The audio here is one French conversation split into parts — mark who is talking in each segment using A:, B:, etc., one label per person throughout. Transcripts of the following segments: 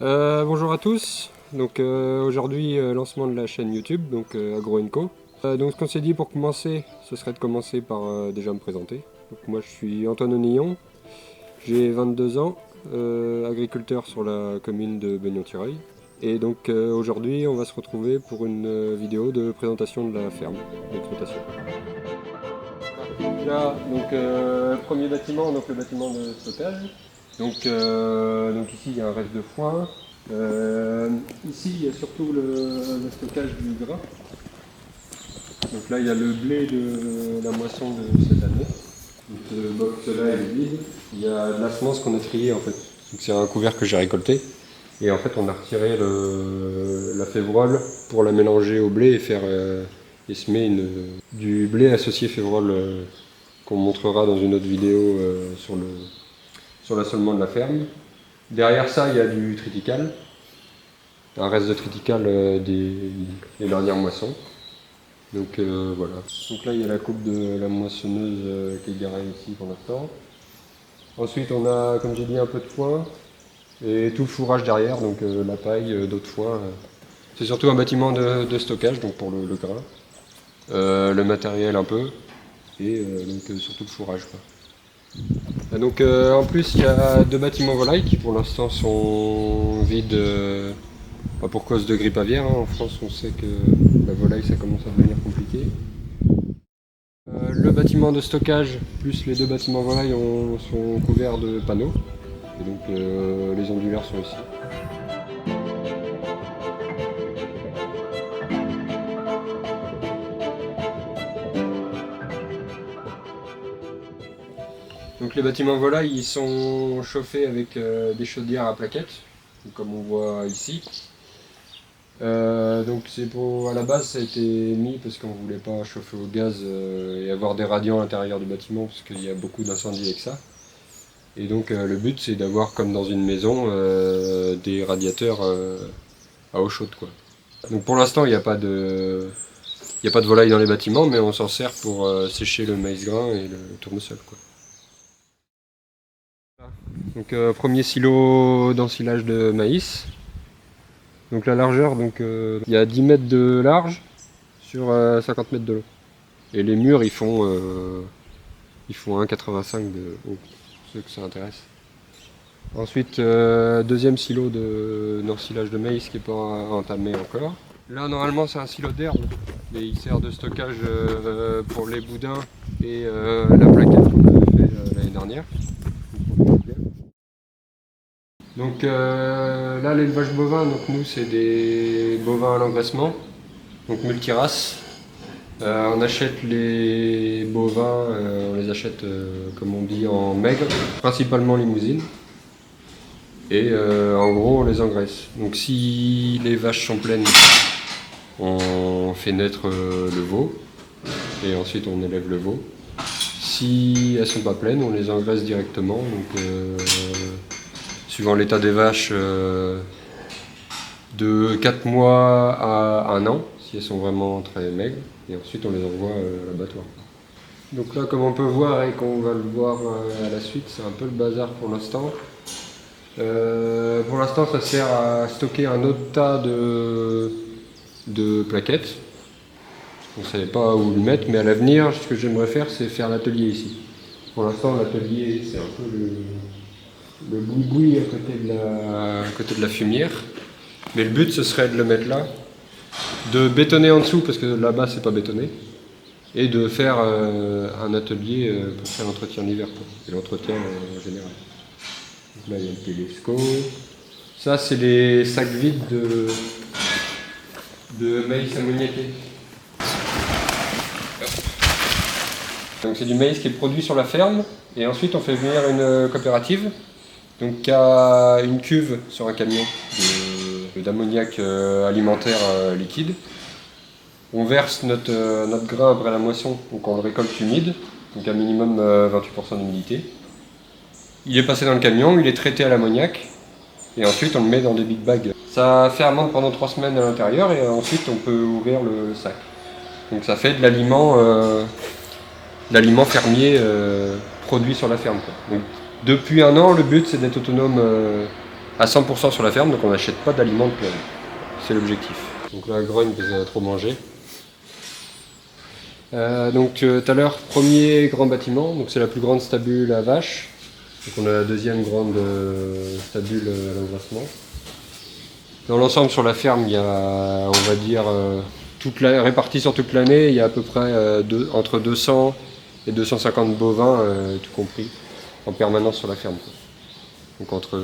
A: Bonjour à tous. Donc aujourd'hui lancement de la chaîne YouTube, donc Agro & Co. Donc ce qu'on s'est dit pour commencer, ce serait de commencer par déjà me présenter. Donc moi je suis Antoine Onillon, j'ai 22 ans, agriculteur sur la commune de Beugnon-Tireuil. Et donc aujourd'hui on va se retrouver pour une vidéo de présentation de la ferme d'exploitation. Là donc premier bâtiment, donc le bâtiment de stockage. Donc ici il y a un reste de foin. Ici il y a surtout le stockage du grain. Donc là il y a le blé de la moisson de cette année. Donc ce box là est vide. Il y a de la semence qu'on a triée en fait. Donc c'est un couvert que j'ai récolté. Et en fait on a retiré la févrole pour la mélanger au blé et faire semer du blé associé févrole qu'on montrera dans une autre vidéo sur l'assolement de la ferme. Derrière ça, il y a du triticale, un reste de triticale des dernières moissons. Donc voilà. Donc là, il y a la coupe de la moissonneuse qui est garée ici pour l'instant. Ensuite, on a, comme j'ai dit, un peu de foin et tout le fourrage derrière, donc la paille, d'autres foin. C'est surtout un bâtiment de stockage, donc pour le grain. Le matériel un peu, et donc surtout le fourrage, quoi. Donc en plus il y a deux bâtiments volailles qui pour l'instant sont vides pour cause de grippe aviaire. En France on sait que la volaille ça commence à devenir compliqué. Le bâtiment de stockage plus les deux bâtiments volailles sont couverts de panneaux. Et donc les onduleurs sont ici. Donc les bâtiments volailles ils sont chauffés avec des chaudières à plaquettes, comme on voit ici. Donc à la base ça a été mis parce qu'on voulait pas chauffer au gaz et avoir des radiants à l'intérieur du bâtiment parce qu'il y a beaucoup d'incendies avec ça. Et donc le but c'est d'avoir comme dans une maison des radiateurs à eau chaude, quoi. Donc pour l'instant il n'y a pas de volaille dans les bâtiments, mais on s'en sert pour sécher le maïs grain et le tournesol, quoi. Donc premier silo d'ensilage de maïs. Donc la largeur, il y a 10 mètres de large sur 50 mètres de long. Et les murs ils font 1,85 de haut, pour ceux que ça intéresse. Ensuite deuxième silo d'ensilage de maïs qui n'est pas entamé encore. Là normalement c'est un silo d'herbe, mais il sert de stockage pour les boudins et la plaquette qu'on avait fait l'année dernière. Donc là l'élevage bovin, donc nous c'est des bovins à l'engraissement, donc multiraces. On achète les bovins, on les achète comme on dit en maigre, principalement limousine. Et en gros on les engraisse. Donc si les vaches sont pleines, on fait naître le veau et ensuite on élève le veau. Si elles sont pas pleines, on les engraisse directement. Donc suivant l'état des vaches, de 4 mois à 1 an, si elles sont vraiment très maigres, et ensuite on les envoie à l'abattoir. Donc là, comme on peut voir et qu'on va le voir à la suite, c'est un peu le bazar pour l'instant. Pour l'instant, ça sert à stocker un autre tas de plaquettes. On ne savait pas où le mettre, mais à l'avenir, ce que j'aimerais faire, c'est faire l'atelier ici. Pour l'instant, l'atelier, c'est un peu le boui-boui à côté de la fumière. Mais le but, ce serait de le mettre là, de bétonner en dessous, parce que là-bas, c'est pas bétonné, et de faire un atelier pour faire l'entretien l'hiver, et l'entretien en général. Donc là, il y a le télescope. Ça, c'est les sacs vides de maïs ammoniaqué. Donc c'est du maïs qui est produit sur la ferme, et ensuite on fait venir une coopérative, donc qui a une cuve sur un camion d'ammoniac alimentaire liquide. On verse notre grain après la moisson, donc on le récolte humide, donc un minimum 28% d'humidité. Il est passé dans le camion, il est traité à l'ammoniac, et ensuite on le met dans des big bags. Ça fermente pendant 3 semaines à l'intérieur, et ensuite on peut ouvrir le sac. Donc ça fait de l'aliment fermier produit sur la ferme, quoi. Donc, depuis 1 an, le but c'est d'être autonome à 100% sur la ferme, donc on n'achète pas d'aliments de plein. C'est l'objectif. Donc là, grogne parce qu'elle a trop mangé. Donc tout à l'heure, premier grand bâtiment, donc c'est la plus grande stabule à vaches. Donc on a la deuxième grande stabule à l'engraissement. Dans l'ensemble sur la ferme, il y a, on va dire, répartis sur toute l'année, il y a à peu près entre 200 et 250 bovins, tout compris, en permanence sur la ferme. Donc entre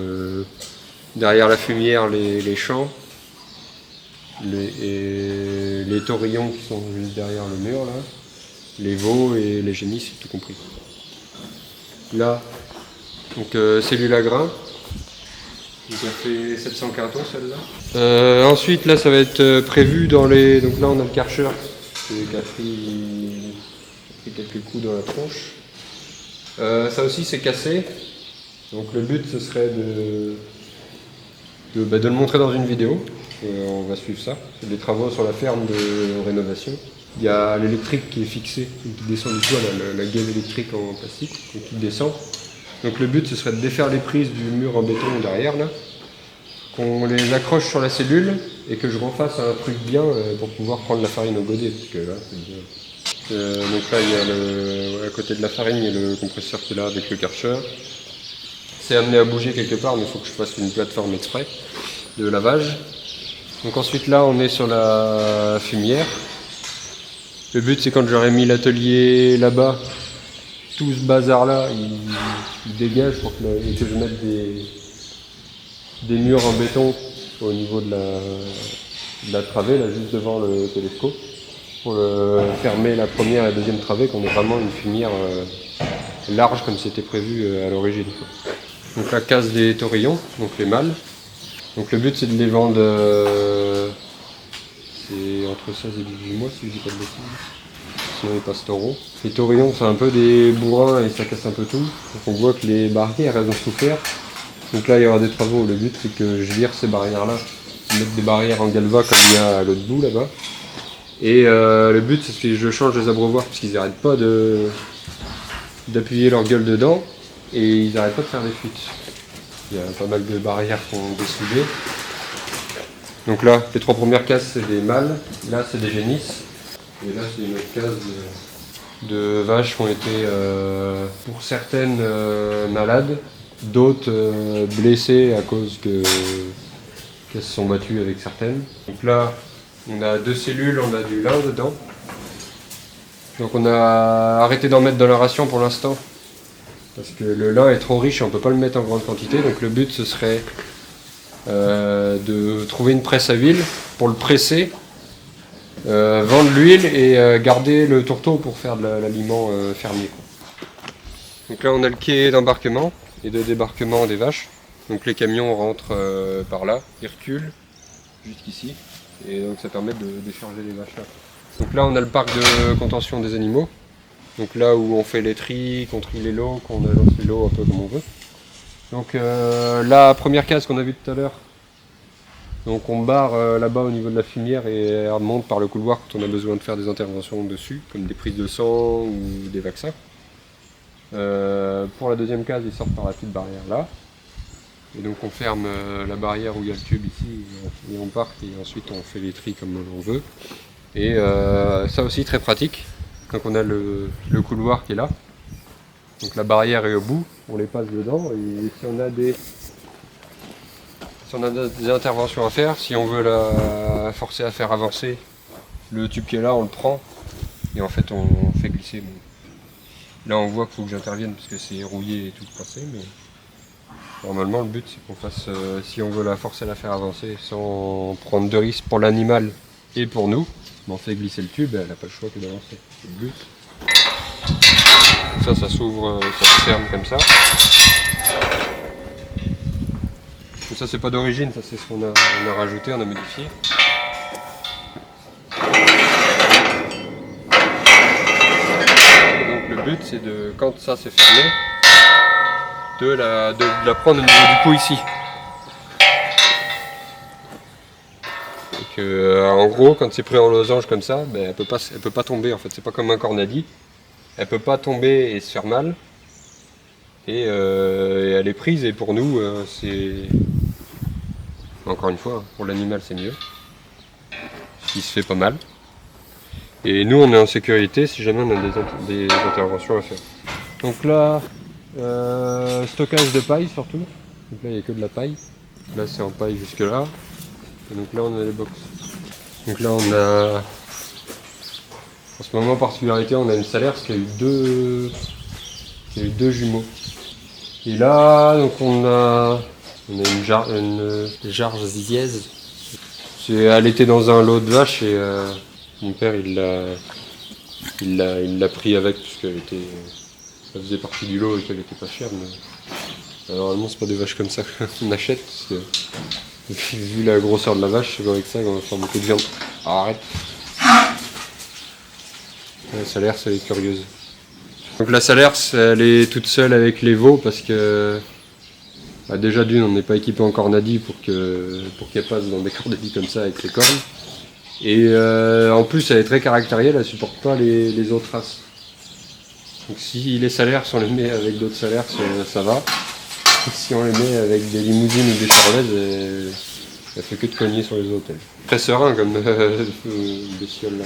A: derrière la fumière, les champs, les taurillons qui sont juste derrière le mur là, les veaux et les génisses, tout compris. Là, donc cellule à grains, donc ça fait 700 quintaux celle-là. Ensuite là ça va être prévu dans les. Donc là on a le karcher qui a pris quelques coups dans la tronche. Ça aussi c'est cassé. Donc le but ce serait de le montrer dans une vidéo. On va suivre ça. C'est des travaux sur la ferme de rénovation. Il y a l'électrique qui est fixée, qui descend du toit, la gaine électrique en plastique, qui descend. Donc le but ce serait de défaire les prises du mur en béton derrière là, qu'on les accroche sur la cellule et que je refasse un truc bien pour pouvoir prendre la farine au godet. Parce que là, donc là il y a à côté de la farine, il y a le compresseur qui est là avec le karcher. C'est amené à bouger quelque part, mais il faut que je fasse une plateforme exprès de lavage. Donc ensuite là on est sur la fumière. Le but c'est quand j'aurai mis l'atelier là-bas, tout ce bazar là il dégage pour et que je mette des murs en béton au niveau de la travée, là juste devant le télescope, pour fermer la première et la deuxième travée, qu'on ait vraiment une fumière large comme c'était prévu à l'origine. Donc la case des taurillons, donc les mâles. Donc le but c'est de les vendre, c'est entre 16 et 18 mois si je dis pas de bêtises, sinon ils passent taureaux. Les taurillons c'est un peu des bourrins et ça casse un peu tout, donc on voit que les barrières elles ont souffert. Donc là il y aura des travaux, le but c'est que je vire ces barrières là, mettre des barrières en galva comme il y a à l'autre bout là-bas. Et le but c'est que je change les abreuvoirs parce qu'ils n'arrêtent pas d'appuyer leur gueule dedans et ils n'arrêtent pas de faire des fuites. Il y a pas mal de barrières qui ont dessoudé. Donc là, les trois premières cases, c'est des mâles. Là, c'est des génisses. Et là, c'est une autre case de vaches qui ont été, pour certaines, malades. D'autres blessées à cause qu'elles se sont battues avec certaines. Donc là, on a deux cellules, on a du lin dedans. Donc on a arrêté d'en mettre dans la ration pour l'instant. Parce que le lin est trop riche et on ne peut pas le mettre en grande quantité. Donc le but ce serait de trouver une presse à huile pour le presser, vendre l'huile et garder le tourteau pour faire de l'aliment fermier. Donc là on a le quai d'embarquement et de débarquement des vaches. Donc les camions rentrent par là, ils reculent jusqu'ici et donc ça permet de décharger les vaches là. Donc là on a le parc de contention des animaux. Donc là où on fait les tris, qu'on trie les lots, qu'on agence les lots un peu comme on veut. Donc la première case qu'on a vue tout à l'heure, donc on barre là-bas au niveau de la fumière et elle remonte par le couloir quand on a besoin de faire des interventions dessus, comme des prises de sang ou des vaccins. Pour la deuxième case, ils sortent par la petite barrière là. Et donc on ferme la barrière où il y a le tube ici et on part et ensuite on fait les tris comme on veut. Et ça aussi très pratique. Donc on a le couloir qui est là, donc la barrière est au bout, on les passe dedans et si on a des interventions à faire, si on veut la forcer à faire avancer, le tube qui est là on le prend et en fait on fait glisser. Là on voit qu'il faut que j'intervienne parce que c'est rouillé et tout coincé, mais normalement le but c'est qu'on fasse, si on veut la forcer à la faire avancer sans prendre de risques pour l'animal et pour nous, on fait glisser le tube et elle n'a pas le choix que d'avancer. C'est le but. Ça s'ouvre, ça se ferme comme ça. Et ça c'est pas d'origine, ça c'est ce qu'on a rajouté, on a modifié. Et donc le but c'est de, quand ça c'est fermé, de la prendre au niveau du cou ici. En gros, quand c'est pris en losange comme ça, ben, elle peut pas tomber en fait. C'est pas comme un cornadi. Elle peut pas tomber et se faire mal. Et elle est prise et pour nous, c'est Encore une fois, pour l'animal c'est mieux. Il se fait pas mal. Et nous on est en sécurité si jamais on a des interventions à faire. Donc là, stockage de paille surtout. Donc là il n'y a que de la paille. Là c'est en paille jusque là. Et donc là on a les box. Donc là on a... En ce moment particularité on a une salaire parce qu'il y a eu deux jumeaux. Et là donc on a une jarge zièze. Elle était dans un lot de vaches et mon père il l'a pris avec puisqu'elle ça faisait partie du lot et qu'elle était pas chère. Mais normalement c'est pas des vaches comme ça qu'on achète parce que vu la grosseur de la vache, c'est avec ça qu'on va faire beaucoup de viande. Arrête. La Salers elle est curieuse. Donc la Salers elle est toute seule avec les veaux parce que déjà d'une on n'est pas équipé en cornadis pour qu'elle passe dans des cornadis comme ça avec ses cornes. Et en plus elle est très caractérielle, elle supporte pas les autres races. Donc si les Salers on les met avec d'autres Salers ça va. Et si on les met avec des limousines ou des charolaises, elle fait que de cogner sur les autres. Très serein comme bestiole là.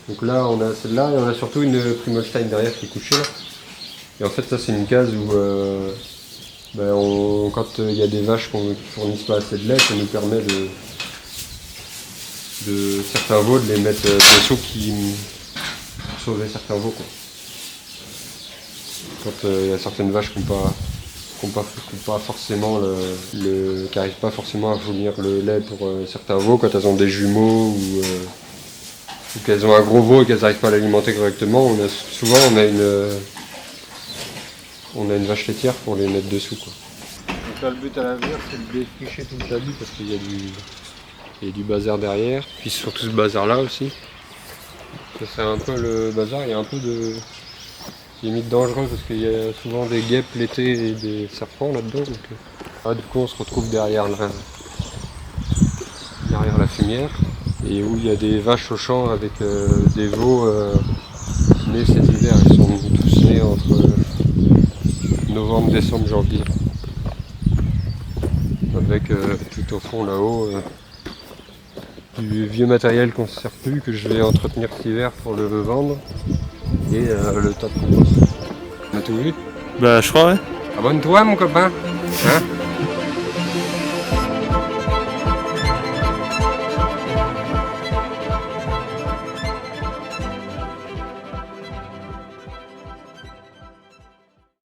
A: Donc là on a celle-là et on a surtout une Primolstein derrière qui est couchée là. Et en fait ça c'est une case où quand il y a des vaches qui ne fournissent pas assez de lait, ça nous permet de certains veaux de les mettre dessous pour sauver certains veaux quoi. Quand il y a certaines vaches qui n'arrivent pas forcément à fournir le lait pour certains veaux, quand elles ont des jumeaux ou qu'elles ont un gros veau et qu'elles n'arrivent pas à l'alimenter correctement, souvent on a une vache laitière pour les mettre dessous quoi. Donc là le but à l'avenir c'est de défricher tout le talus parce qu'il y a du bazar derrière, puis surtout ce bazar là aussi. Ça c'est un peu le bazar, il y a un peu de limite dangereux parce qu'il y a souvent des guêpes l'été et des serpents là-dedans. Donc, du coup on se retrouve derrière la fumière et où il y a des vaches au champ avec des veaux nés cet hiver. Ils sont tous nés entre novembre, décembre, janvier. Avec tout au fond là-haut du vieux matériel qu'on ne sert plus que je vais entretenir cet hiver pour le vendre et le tas de compost. On a tout vu?
B: Bah je crois ouais.
A: Abonne-toi mon copain hein.